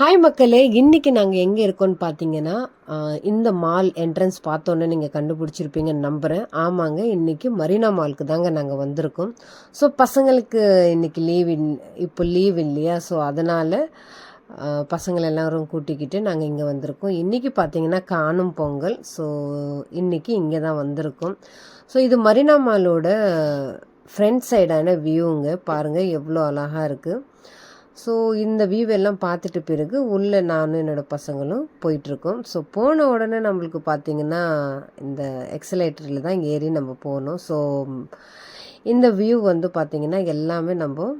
Hi மக்களே! இன்னைக்கு நாங்க எங்க இருக்கோம்ன்னு பார்த்தீங்கன்னா, இந்த மால் என்ட்ரன்ஸ் பார்த்தோன்னே நீங்க கண்டுபிடிச்சிருப்பீங்கன்னு நம்புறேன். ஆமாங்க, இன்னைக்கு மரீனா மாலுக்கு தாங்க நாங்க வந்திருக்கோம். ஸோ பசங்களுக்கு இன்னைக்கு இப்போ லீவ் இல்லையா? ஸோ அதனால பசங்கள எல்லாரும் கூட்டிக்கிட்டு நாங்க இங்க வந்திருக்கோம். இன்னைக்கு பார்த்தீங்கன்னா காணும் பொங்கல். ஸோ இன்னைக்கு இங்க தான் வந்திருக்கோம். ஸோ இது மரீனா மாலோட ஃப்ரண்ட் சைடான வியூங்க. பாருங்க எவ்வளோ அழகா இருக்கு. ஸோ இந்த வியூ எல்லாம் பார்த்துட்டு பிறகு உள்ளே நானும் என்னோடய பசங்களும் போயிட்டுருக்கோம். ஸோ போன உடனே நம்மளுக்கு பார்த்திங்கன்னா இந்த எக்ஸலேட்டரில் தான் ஏறி நம்ம போகணும். ஸோ இந்த வியூ வந்து பார்த்திங்கன்னா எல்லாமே நம்ம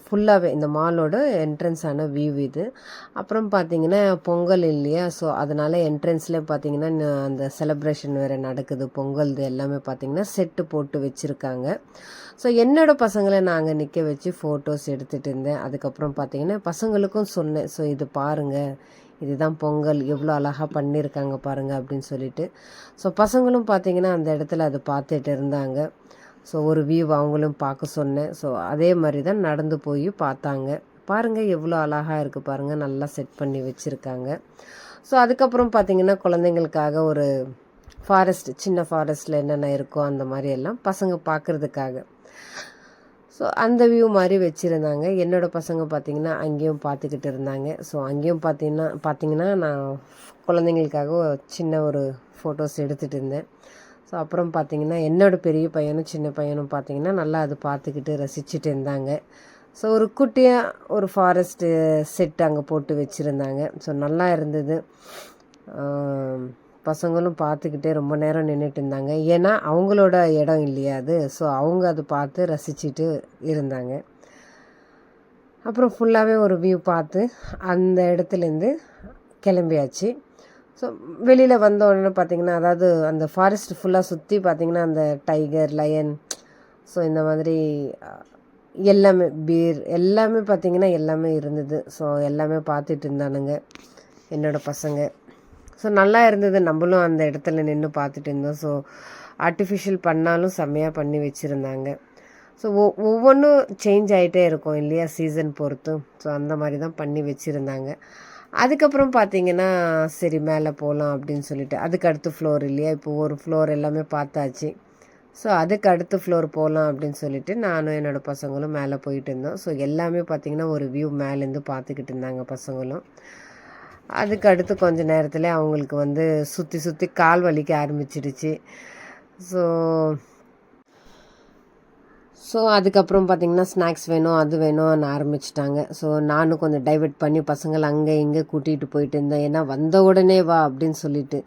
ஃபுல்லாகவே இந்த மாலோட என்ட்ரன்ஸான வியூ இது. அப்புறம் பார்த்திங்கன்னா பொங்கல் இல்லையா? ஸோ அதனால் என்ட்ரன்ஸ்லேயே பார்த்திங்கன்னா அந்த செலப்ரேஷன் வேறு நடக்குது. பொங்கல்து எல்லாமே பார்த்திங்கன்னா செட்டு போட்டு வச்சுருக்காங்க. ஸோ என்னோடய பசங்களை நாங்கள் நிற்க வச்சு ஃபோட்டோஸ் எடுத்துகிட்டு இருந்தேன். அதுக்கப்புறம் பார்த்திங்கன்னா பசங்களுக்கும் சொன்னேன், ஸோ இது பாருங்கள், இதுதான் பொங்கல், எவ்வளோ அழகாக பண்ணியிருக்காங்க பாருங்கள் அப்படின்னு சொல்லிட்டு. ஸோ பசங்களும் பார்த்திங்கன்னா அந்த இடத்துல அதை பார்த்துட்டு இருந்தாங்க. ஸோ ஒரு வியூ அவங்களும் பார்க்க சொன்னேன். ஸோ அதே மாதிரி தான் நடந்து போய் பார்த்தாங்க. பாருங்கள் எவ்வளோ அழகாக இருக்குது பாருங்கள், நல்லா செட் பண்ணி வச்சுருக்காங்க. ஸோ அதுக்கப்புறம் பார்த்திங்கன்னா குழந்தைங்களுக்காக ஒரு சின்ன ஃபாரஸ்ட்டில் என்னென்ன இருக்கோ அந்த மாதிரி எல்லாம் பசங்க பார்க்குறதுக்காக ஸோ அந்த வியூ மாதிரி வச்சுருந்தாங்க. என்னோடய பசங்க பார்த்திங்கன்னா அங்கேயும் பார்த்துக்கிட்டு இருந்தாங்க. ஸோ அங்கேயும் பார்த்திங்கன்னா நான் குழந்தைங்களுக்காக சின்ன ஒரு ஃபோட்டோஸ் எடுத்துகிட்டு இருந்தேன். ஸோ அப்புறம் பார்த்திங்கன்னா என்னோடய பெரிய பையனும் சின்ன பையனும் பார்த்திங்கன்னா நல்லா அது பார்த்துக்கிட்டு ரசிச்சுட்டு இருந்தாங்க. ஸோ ஒரு குட்டியாக ஒரு ஃபாரஸ்ட்டு செட் அங்கே போட்டு வச்சுருந்தாங்க. ஸோ நல்லா இருந்தது. பசங்களும் பார்த்துக்கிட்டே ரொம்ப நேரம் நின்றுட்டு இருந்தாங்க. ஏன்னா அவங்களோட இடம் இல்லையா அது. ஸோ அவங்க அதை பார்த்து ரசிச்சுட்டு இருந்தாங்க. அப்புறம் ஃபுல்லாகவே ஒரு வியூ பார்த்து அந்த இடத்துலேருந்து கிளம்பியாச்சு. ஸோ வெளியில் வந்த உடனே பார்த்திங்கன்னா, அதாவது அந்த ஃபாரஸ்ட் ஃபுல்லாக சுற்றி பார்த்திங்கன்னா அந்த டைகர், லயன், ஸோ இந்த மாதிரி எல்லாமே பீர் எல்லாமே பார்த்திங்கன்னா எல்லாமே இருந்தது. ஸோ எல்லாமே பார்த்துட்டு இருந்தானுங்க என்னோடய பசங்க. ஸோ நல்லா இருந்தது. நம்மளும் அந்த இடத்துல நின்று பார்த்துட்டு இருந்தோம். ஸோ ஆர்டிஃபிஷியல் பண்ணாலும் செம்மையாக பண்ணி வச்சுருந்தாங்க. ஸோ ஒவ்வொன்றும் சேஞ்ச் ஆகிட்டே இருக்கும் இல்லையா, சீசன் பொறுத்து. ஸோ அந்த மாதிரி தான் பண்ணி வச்சுருந்தாங்க. அதுக்கப்புறம் பார்த்திங்கன்னா சரி மேலே போகலாம் அப்படின்னு சொல்லிட்டு, அதுக்கு அடுத்த ஃப்ளோர் இல்லையா, இப்போ ஒரு ஃப்ளோர் எல்லாமே பார்த்தாச்சு. ஸோ அதுக்கு அடுத்த ஃப்ளோர் போகலாம் அப்படின்னு சொல்லிட்டு நானும் என்னோடய பசங்களும் மேலே போயிட்டு இருந்தோம். ஸோ எல்லாமே பார்த்திங்கன்னா ஒரு வியூ மேலேருந்து பார்த்துக்கிட்டு இருந்தாங்க பசங்களும். அதுக்கு அடுத்து கொஞ்சம் நேரத்தில் அவங்களுக்கு வந்து சுற்றி சுற்றி கால் வலிக்க ஆரம்பிச்சிடுச்சு. ஸோ அதுக்கப்புறம் பார்த்திங்கன்னா ஸ்நாக்ஸ் வேணும் அது வேணும்னு ஆரம்பிச்சிட்டாங்க. ஸோ நானும் கொஞ்சம் டைவெர்ட் பண்ணி பசங்களை அங்கே இங்கே கூட்டிகிட்டு போயிட்டு இருந்தேன். ஏன்னா வந்த உடனே வா அப்படின்னு சொல்லிட்டு.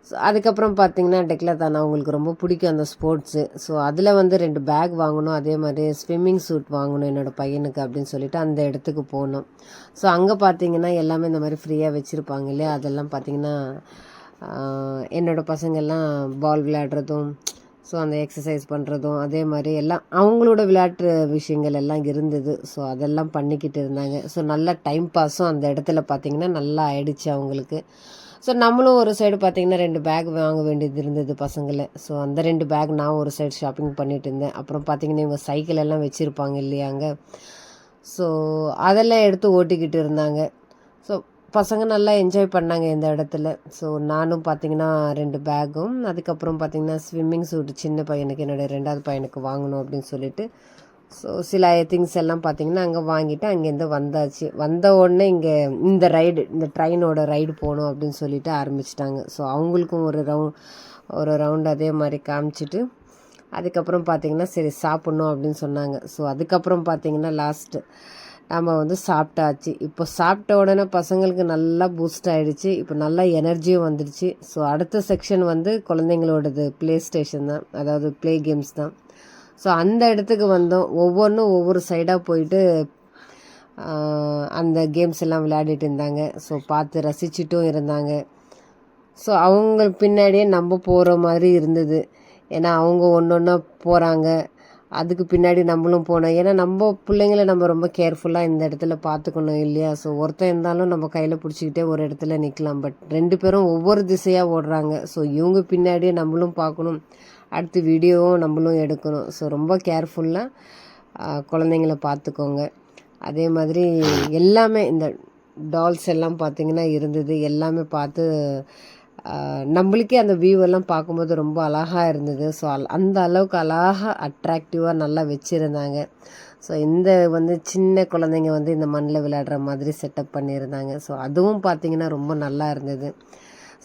ஸோ அதுக்கப்புறம் பார்த்திங்கன்னா டெக்லத்தான் அவங்களுக்கு ரொம்ப பிடிக்கும் அந்த ஸ்போர்ட்ஸு. ஸோ அதில் வந்து 2 பேக் வாங்கணும், அதே மாதிரி ஸ்விம்மிங் சூட் வாங்கணும் என்னோடய பையனுக்கு அப்படின்னு சொல்லிட்டு அந்த இடத்துக்கு போனோம். ஸோ அங்கே பார்த்திங்கன்னா எல்லாமே இந்த மாதிரி ஃப்ரீயாக வச்சுருப்பாங்க இல்லையா, அதெல்லாம் பார்த்திங்கன்னா என்னோடய பசங்கள்லாம் பால் விளையாடுறதும், ஸோ அந்த எக்ஸசைஸ் பண்ணுறதும், அதே மாதிரி எல்லாம் அவங்களோட விளையாட்டு விஷயங்கள் எல்லாம் இருந்தது. ஸோ அதெல்லாம் பண்ணிக்கிட்டு இருந்தாங்க. ஸோ நல்லா டைம் பாஸும் அந்த இடத்துல பார்த்திங்கன்னா நல்லா ஆயிடுச்சு அவங்களுக்கு. ஸோ நம்மளும் ஒரு சைடு பார்த்திங்கன்னா 2 பேக் வாங்க வேண்டியது இருந்தது பசங்களை. ஸோ அந்த 2 பேக் நான் ஒரு சைடு ஷாப்பிங் பண்ணிகிட்டு இருந்தேன். அப்புறம் பார்த்திங்கன்னா இவங்க சைக்கிள் எல்லாம் வச்சுருப்பாங்க இல்லையாங்க. ஸோ அதெல்லாம் எடுத்து ஓட்டிக்கிட்டு இருந்தாங்க. ஸோ பசங்க நல்லா என்ஜாய் பண்ணாங்க இந்த இடத்துல. ஸோ நானும் பார்த்திங்கன்னா 2 பேக்கும், அதுக்கப்புறம் பார்த்திங்கன்னா ஸ்விம்மிங் சூட்டு சின்ன பையனுக்கு, என்னோடய 2வது பையனுக்கு வாங்கணும் அப்படின்னு சொல்லிட்டு ஸோ சில திங்ஸ் எல்லாம் பார்த்திங்கன்னா அங்கே வாங்கிட்டு அங்கேருந்து வந்தாச்சு. வந்த உடனே இங்கே இந்த ட்ரெயினோட ரைடு போகணும் அப்படின்னு சொல்லிட்டு ஆரம்பிச்சிட்டாங்க. ஸோ அவங்களுக்கும் ஒரு ரவுண்ட் அதே மாதிரி காமிச்சிட்டு அதுக்கப்புறம் பார்த்திங்கன்னா சரி சாப்பிட்ணும் அப்படின்னு சொன்னாங்க. ஸோ அதுக்கப்புறம் பார்த்திங்கன்னா லாஸ்ட்டு நம்ம வந்து சாப்பிட்டாச்சு. இப்போ சாப்பிட்ட உடனே பசங்களுக்கு நல்லா பூஸ்ட் ஆகிடுச்சு. இப்போ நல்லா எனர்ஜியும் வந்துடுச்சு. ஸோ அடுத்த செக்ஷன் வந்து குழந்தைங்களோடது ப்ளே ஸ்டேஷன் தான், அதாவது ப்ளே கேம்ஸ் தான். ஸோ அந்த இடத்துக்கு வந்தோம். ஒவ்வொன்றும் ஒவ்வொரு சைடாக போயிட்டு அந்த கேம்ஸ் எல்லாம் விளையாடிட்டு இருந்தாங்க. ஸோ பார்த்து ரசிச்சுட்டும் இருந்தாங்க. ஸோ அவங்க பின்னாடியே நம்ம போகிற மாதிரி இருந்தது. ஏன்னா அவங்க ஒன்று ஒன்றா போகிறாங்க, அதுக்கு பின்னாடி நம்மளும் போனோம். ஏன்னா நம்ம பிள்ளைங்கள நம்ம ரொம்ப கேர்ஃபுல்லாக இந்த இடத்துல பார்த்துக்கணும் இல்லையா. ஸோ ஒருத்தன் இருந்தாலும் நம்ம கையில் பிடிச்சிக்கிட்டே ஒரு இடத்துல நிற்கலாம். பட் 2 பேரும் ஒவ்வொரு திசையாக ஓடுறாங்க. ஸோ இவங்க பின்னாடியே நம்மளும் பார்க்கணும், அடுத்து வீடியோவும் நம்மளும் எடுக்கணும். ஸோ ரொம்ப கேர்ஃபுல்லாக குழந்தைங்கள பார்த்துக்கோங்க. அதே மாதிரி எல்லாமே இந்த டால்ஸ் எல்லாம் பார்த்திங்கன்னா இருந்தது. எல்லாமே பார்த்து நம்மளுக்கே அந்த வியூ எல்லாம் பார்க்கும்போது ரொம்ப அழகாக இருந்தது. ஸோ அந்த அளவுக்கு அழகாக அட்ராக்டிவாக நல்லா வச்சுருந்தாங்க. ஸோ இந்த வந்து சின்ன குழந்தைங்க வந்து இந்த மண்ணில் விளையாடுற மாதிரி செட்டப் பண்ணியிருந்தாங்க. ஸோ அதுவும் பார்த்திங்கன்னா ரொம்ப நல்லா இருந்தது.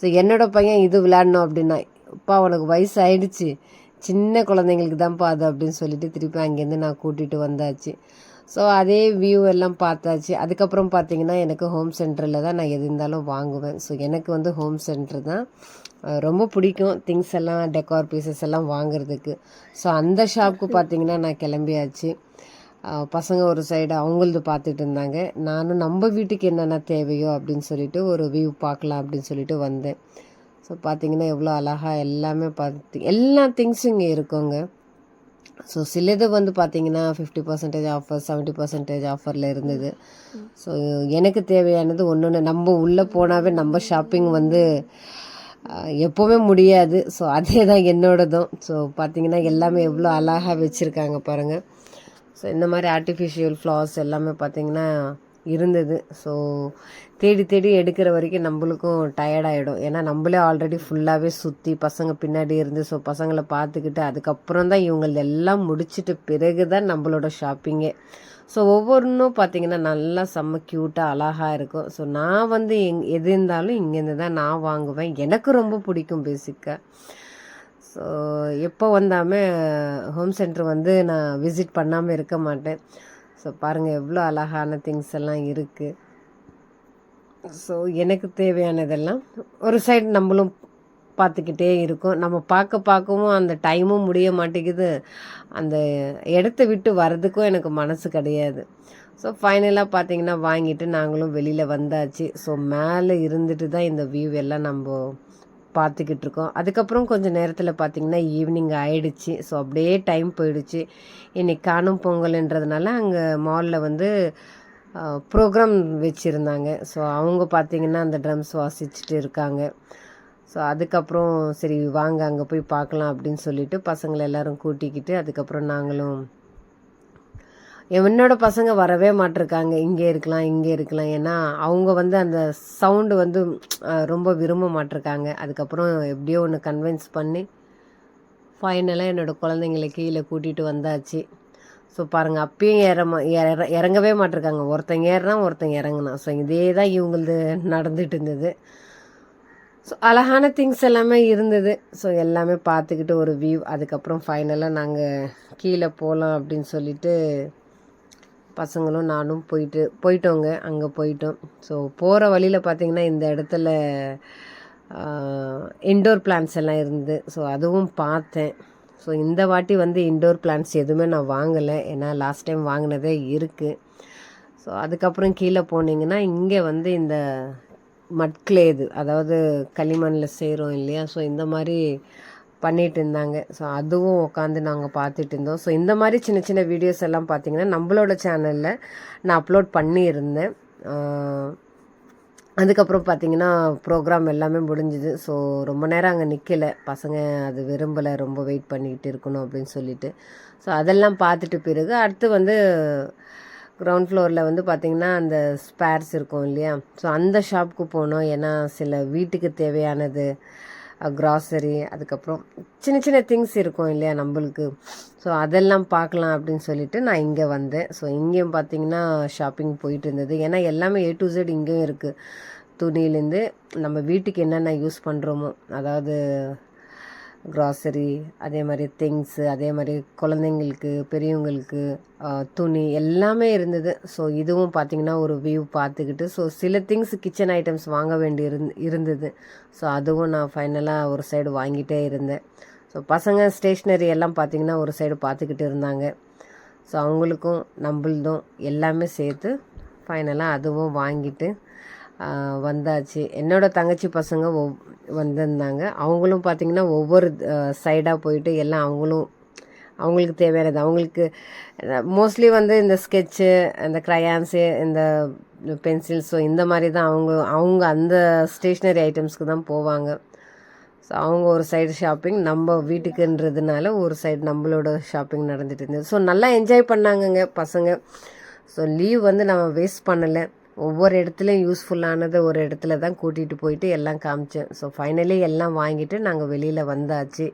ஸோ என்னோடய பையன் இது விளையாடணும் அப்படின்னா, அப்பா அவனுக்கு வயசு ஆயிடுச்சு, சின்ன குழந்தைங்களுக்கு தான்ப்பா அது அப்படின்னு சொல்லிட்டு திருப்பி அங்கேருந்து நான் கூட்டிகிட்டு வந்தாச்சு. ஸோ அதே வியூ எல்லாம் பார்த்தாச்சு. அதுக்கப்புறம் பார்த்திங்கன்னா எனக்கு ஹோம் சென்டரில் தான் நான் எது இருந்தாலும் வாங்குவேன். ஸோ எனக்கு வந்து ஹோம் சென்டர் தான் ரொம்ப பிடிக்கும், திங்ஸ் எல்லாம் டெக்கார் பீசஸ் எல்லாம் வாங்குறதுக்கு. ஸோ அந்த ஷாப்புக்கு பார்த்திங்கன்னா நான் கிளம்பியாச்சு. பசங்க ஒரு சைடு அவங்களது பார்த்துட்டு இருந்தாங்க. நானும் நம்ம வீட்டுக்கு என்னென்ன தேவையோ அப்படின்னு சொல்லிட்டு ஒரு வியூ பார்க்கலாம் அப்படின்னு சொல்லிட்டு வந்தேன். ஸோ பார்த்திங்கன்னா எவ்வளோ அழகாக எல்லாமே எல்லா திங்ஸும் இங்கே இருக்குங்க. ஸோ சிலது வந்து பார்த்திங்கன்னா 50% ஆஃபர், 70% ஆஃபரில் இருந்தது. ஸோ எனக்கு தேவையானது ஒன்று நம்ம உள்ளே போனாவே நம்ம ஷாப்பிங் வந்து எப்போவுமே முடியாது. ஸோ அதே தான் என்னோடதும். ஸோ பார்த்திங்கன்னா எல்லாமே எவ்வளோ அழகாக வச்சுருக்காங்க பாருங்கள். ஸோ இந்த மாதிரி ஆர்டிஃபிஷியல் ஃப்ளவர்ஸ் எல்லாமே பார்த்திங்கன்னா இருந்தது. ஸோ தேடி தேடி எடுக்கிற வரைக்கும் நம்மளுக்கும் டயர்டாகிடும். ஏன்னா நம்மளே ஆல்ரெடி ஃபுல்லாகவே சுற்றி பசங்க பின்னாடி இருந்து ஸோ பசங்களை பார்த்துக்கிட்டு அதுக்கப்புறம் தான் இவங்களது எல்லாம் முடிச்சுட்டு பிறகு தான் நம்மளோட ஷாப்பிங்கே. ஸோ ஒவ்வொன்றும் பார்த்திங்கன்னா நல்லா செம்ம க்யூட்டாக அழகாக இருக்கும். ஸோ நான் வந்து எது இருந்தாலும் இங்கேருந்து தான் நான் வாங்குவேன். எனக்கு ரொம்ப பிடிக்கும் பேசிக்காக. ஸோ எப்போ வந்தாமல் ஹோம் சென்டர் வந்து நான் விசிட் பண்ணாமல் இருக்க மாட்டேன். ஸோ பாருங்கள் எவ்வளோ அழகான திங்ஸ் எல்லாம் இருக்குது. ஸோ எனக்கு தேவையானதெல்லாம் ஒரு சைடு நம்மளும் பார்த்துக்கிட்டே இருக்கோம். நம்ம பார்க்கவும் அந்த டைமும் முடிய மாட்டேங்குது, அந்த இடத்த விட்டு வர்றதுக்கும் எனக்கு மனசு கிடையாது. ஸோ ஃபைனலாக பார்த்திங்கன்னா வாங்கிட்டு நாங்களும் வெளியில் வந்தாச்சு. ஸோ மேலே இருந்துட்டு தான் இந்த வியூ எல்லாம் நம்ம பார்த்துக்கிட்டு இருக்கோம். அதுக்கப்புறம் கொஞ்சம் நேரத்தில் பார்த்திங்கன்னா ஈவினிங் ஆயிடுச்சு. ஸோ அப்படியே டைம் போயிடுச்சு. இன்றைக்கி காணும் பொங்கல்ன்றதுனால அங்கே மாலில் வந்து ப்ரோக்ராம் வச்சுருந்தாங்க. ஸோ அவங்க பார்த்திங்கன்னா அந்த ட்ரம்ஸ் வாசிச்சுட்டு இருக்காங்க. ஸோ அதுக்கப்புறம் சரி வாங்க அங்கே போய் பார்க்கலாம் அப்படின்னு சொல்லிட்டு பசங்களை எல்லோரும் கூட்டிக்கிட்டு அதுக்கப்புறம் நாங்களும், என்னோடய பசங்க வரவே மாட்டிருக்காங்க, இங்கே இருக்கலாம் இங்கே இருக்கலாம். ஏன்னா அவங்க வந்து அந்த சவுண்டு வந்து ரொம்ப விரும்ப மாட்டிருக்காங்க. அதுக்கப்புறம் எப்படியோ ஒன்று கன்வின்ஸ் பண்ணி ஃபைனலாக என்னோடய குழந்தைங்களை கீழே கூட்டிகிட்டு வந்தாச்சு. ஸோ பாருங்கள் அப்பயும் இறங்கவே மாட்டிருக்காங்க. ஒருத்தங்க ஏறினா ஒருத்தங்க இறங்குனா. ஸோ இதே தான் இவங்களது நடந்துகிட்டு இருந்தது. ஸோ அழகான திங்ஸ் எல்லாமே இருந்தது. ஸோ எல்லாமே பார்த்துக்கிட்டு ஒரு வியூ. அதுக்கப்புறம் ஃபைனலாக நாங்கள் கீழே போகலாம் அப்படின்னு சொல்லிட்டு பசங்களும் நானும் போயிட்டோங்க. அங்கே போயிட்டோம். ஸோ போகிற வழியில் பார்த்திங்கன்னா இந்த இடத்துல இன்டோர் பிளான்ட்ஸ் எல்லாம் இருந்தது. ஸோ அதுவும் பார்த்தேன். ஸோ இந்த வாட்டி வந்து இன்டோர் பிளான்ட்ஸ் எதுவுமே நான் வாங்கலை, ஏன்னா லாஸ்ட் டைம் வாங்கினதே இருக்குது. ஸோ அதுக்கப்புறம் கீழே போனீங்கன்னா இங்கே வந்து இந்த மட்க்ளே இது, அதாவது களிமண்ணில் செய்கிறோம் இல்லையா, ஸோ இந்த மாதிரி பண்ணிகிட்டு இருந்தாங்க. ஸோ அதுவும் உட்காந்து நாங்கள் பார்த்துட்டு இருந்தோம். ஸோ இந்த மாதிரி சின்ன சின்ன வீடியோஸ் எல்லாம் பார்த்திங்கன்னா நம்மளோட சேனலில் நான் அப்லோட் பண்ணியிருந்தேன். அதுக்கப்புறம் பார்த்திங்கன்னா ப்ரோக்ராம் எல்லாமே முடிஞ்சுது. ஸோ ரொம்ப நேரம் அங்கே நிற்கலை, பசங்க அது விரும்பலை, ரொம்ப வெயிட் பண்ணிக்கிட்டு இருக்கணும் அப்படின்னு சொல்லிட்டு. ஸோ அதெல்லாம் பார்த்துட்டு பிறகு அடுத்து வந்து கிரவுண்ட் ஃப்ளோரில் வந்து பார்த்திங்கன்னா அந்த ஸ்பேர்ஸ் இருக்கும் இல்லையா, ஸோ அந்த ஷாப்புக்கு போனோம். ஏன்னா சில வீட்டுக்கு தேவையானது க்ராசரி, அதுக்கப்புறம் சின்ன சின்ன திங்ஸ் இருக்கும் இல்லையா நம்மளுக்கு, ஸோ அதெல்லாம் பார்க்கலாம் அப்படின்னு சொல்லிட்டு நான் இங்கே வந்தேன். ஸோ இங்கேயும் பார்த்திங்கன்னா ஷாப்பிங் போயிட்டு இருந்தது. ஏன்னா எல்லாமே A to Z இங்கேயும் இருக்குது. துணியிலேருந்து நம்ம வீட்டுக்கு என்னென்ன யூஸ் பண்ணுறோமோ, அதாவது க்ராசரி, அதே மாதிரி திங்ஸு, அதே மாதிரி குழந்தைங்களுக்கு பெரியவங்களுக்கு துணி எல்லாமே இருந்தது. ஸோ இதுவும் பார்த்திங்கன்னா ஒரு வியூ பார்த்துக்கிட்டு, ஸோ சில திங்ஸ் கிச்சன் ஐட்டம்ஸ் வாங்க வேண்டி இருந்தது. ஸோ அதுவும் நான் ஃபைனலாக ஒரு சைடு வாங்கிட்டே இருந்தேன். ஸோ பசங்க ஸ்டேஷ்னரி எல்லாம் பார்த்திங்கன்னா ஒரு சைடு பார்த்துக்கிட்டு இருந்தாங்க. ஸோ அவங்களுக்கும் நம்மளதும் எல்லாமே சேர்த்து ஃபைனலாக அதுவும் வாங்கிட்டு வந்தாச்சு. என்னோடய தங்கச்சி பசங்க வந்திருந்தாங்க. அவங்களும் பார்த்திங்கன்னா ஒவ்வொரு சைடாக போயிட்டு எல்லாம் அவங்களுக்கு தேவையானது, அவங்களுக்கு மோஸ்ட்லி வந்து இந்த ஸ்கெட்சு, இந்த க்ரையான்ஸு, இந்த பென்சில்ஸ், ஸோ இந்த மாதிரி தான் அவங்க அந்த ஸ்டேஷ்னரி ஐட்டம்ஸ்க்கு தான் போவாங்க. ஸோ அவங்க ஒரு சைடு ஷாப்பிங், நம்ம வீட்டுக்குன்றதுனால ஒரு சைடு நம்மளோட ஷாப்பிங் நடந்துகிட்டு இருந்தது. ஸோ நல்லா என்ஜாய் பண்ணாங்கங்க பசங்க. ஸோ லீவ் வந்து நம்ம வேஸ்ட் பண்ணலை. ஒவ்வொரு இடத்துலையும் யூஸ்ஃபுல்லானதை ஒரு இடத்துல தான் கூட்டிகிட்டு போயிட்டு எல்லாம் காமிச்சேன். ஸோ ஃபைனலி எல்லாம் வாங்கிட்டு நாங்கள் வெளியில் வந்தாச்சு.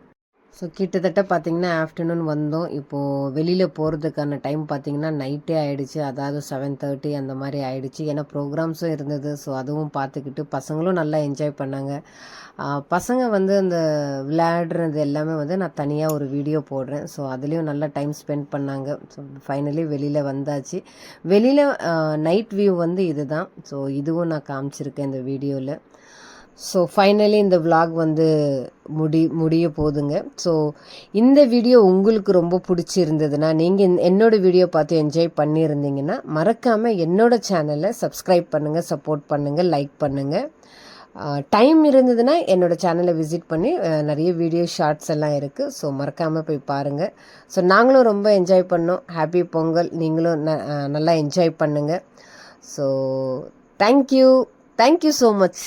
ஸோ கிட்டத்தட்ட பார்த்திங்கன்னா ஆஃப்டர்நூன் வந்தோம். இப்போது வெளியில் போகிறதுக்கான டைம் பார்த்திங்கன்னா நைட்டே ஆகிடுச்சு. அதாவது 7:30 அந்த மாதிரி ஆகிடுச்சு. ஏன்னா ப்ரோக்ராம்ஸும் இருந்தது. ஸோ அதுவும் பார்த்துக்கிட்டு பசங்களும் நல்லா என்ஜாய் பண்ணாங்க. பசங்க வந்து அந்த விளையாடுறது எல்லாமே வந்து நான் தனியாக ஒரு வீடியோ போடுறேன். ஸோ அதுலேயும் நல்லா டைம் ஸ்பெண்ட் பண்ணாங்க. ஸோ ஃபைனலி வெளியில் வந்தாச்சு. வெளியில் நைட் வியூ வந்து இது தான். ஸோ இதுவும் நான் காமிச்சிருக்கேன் இந்த வீடியோவில். ஸோ ஃபைனலி இந்த விலாக் வந்து முடிய போகுதுங்க. ஸோ இந்த வீடியோ உங்களுக்கு ரொம்ப பிடிச்சிருந்ததுன்னா, நீங்கள் என்னோடய வீடியோ பார்த்து என்ஜாய் பண்ணியிருந்தீங்கன்னா, மறக்காமல் என்னோடய சேனலை சப்ஸ்கிரைப் பண்ணுங்கள், சப்போர்ட் பண்ணுங்கள், லைக் பண்ணுங்கள். டைம் இருந்ததுன்னா என்னோடய சேனலை விசிட் பண்ணி நிறைய வீடியோ ஷார்ட்ஸ் எல்லாம் இருக்குது. ஸோ மறக்காமல் போய் பாருங்கள். ஸோ நாங்களும் ரொம்ப என்ஜாய் பண்ணோம். ஹாப்பி பொங்கல். நீங்களும் நல்லா என்ஜாய் பண்ணுங்கள். So thank you so much.